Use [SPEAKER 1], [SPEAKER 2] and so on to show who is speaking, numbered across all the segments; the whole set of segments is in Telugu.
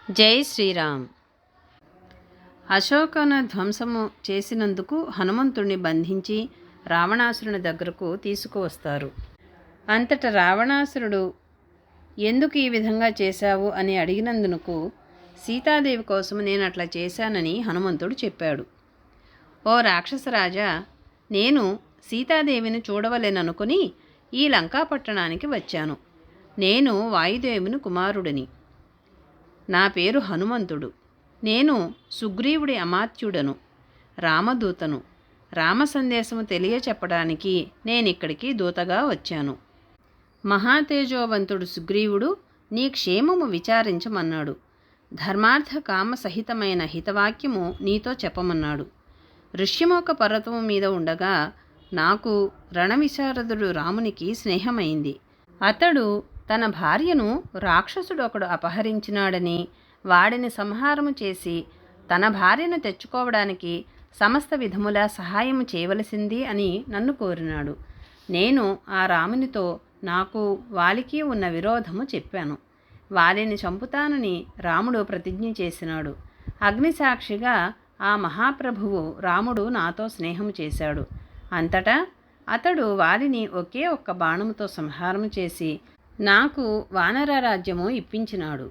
[SPEAKER 1] జై శ్రీరామ్. అశోకన ధ్వంసము చేసినందుకు హనుమంతుణ్ణి బంధించి రావణాసురుని దగ్గరకు తీసుకువస్తారు. అంతట రావణాసురుడు ఎందుకు ఈ విధంగా చేశావు అని అడిగినందుకు సీతాదేవి కోసం నేను అట్లా చేశానని హనుమంతుడు చెప్పాడు. ఓ రాక్షసరాజా, నేను సీతాదేవిని చూడవలెననుకుని ఈ లంకాపట్టణానికి వచ్చాను. నేను వాయుదేవుని కుమారుడిని. నా పేరు హనుమంతుడు. నేను సుగ్రీవుడి అమాత్యుడను, రామదూతను. రామ సందేశము తెలియచెప్పడానికి నేనిక్కడికి దూతగా వచ్చాను. మహాతేజోవంతుడు సుగ్రీవుడు నీ క్షేమము విచారించమన్నాడు. ధర్మార్థ కామ సహితమైన హితవాక్యము నీతో చెప్పమన్నాడు. ఋష్యమొక పర్వతము మీద ఉండగా నాకు రణవిశారదుడు రామునికి స్నేహమైంది. అతడు తన భార్యను రాక్షసుడొకడు అపహరించినాడని, వాడిని సంహారము చేసి తన భార్యను తెచ్చుకోవడానికి సమస్త విధములా సహాయము చేయవలసింది అని నన్ను కోరినాడు. నేను ఆ రామునితో నాకు వాలికి ఉన్న విరోధము చెప్పాను. వాలిని చంపుతానని రాముడు ప్రతిజ్ఞ చేసినాడు. అగ్నిసాక్షిగా ఆ మహాప్రభువు రాముడు నాతో స్నేహము చేశాడు. అంతటా అతడు వాలిని ఒకే ఒక్క బాణముతో సంహారము చేసి నాకు వానర రాజ్యము ఇప్పించినాడు.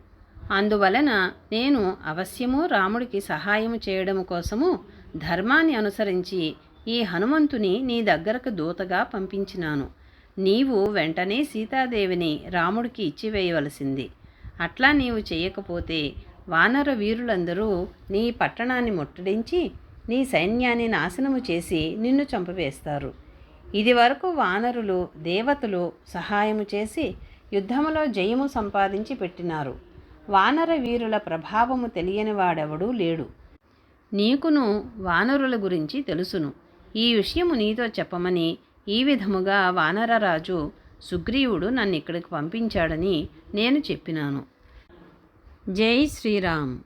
[SPEAKER 1] అందువలన నేను అవశ్యము రాముడికి సహాయము చేయడం కోసము ధర్మాన్ని అనుసరించి ఈ హనుమంతుని నీ దగ్గరకు దూతగా పంపించినాను. నీవు వెంటనే సీతాదేవిని రాముడికి ఇచ్చివేయవలసింది. అట్లా నీవు చేయకపోతే వానర వీరులందరూ నీ పట్టణాన్ని ముట్టడించి నీ సైన్యాన్ని నాశనము చేసి నిన్ను చంపివేస్తారు. ఇది వరకు వానరులు దేవతలు సహాయము చేసి యుద్ధములో జయము సంపాదించి పెట్టినారు. వానర వీరుల ప్రభావము తెలియని వాడెవడూ లేడు. నీకును వానరుల గురించి తెలుసును. ఈ విషయము నీతో చెప్పమని ఈ విధముగా వానరరాజు సుగ్రీవుడు నన్ను ఇక్కడికి పంపించాడని నేను చెప్పినాను. జై శ్రీరామ్.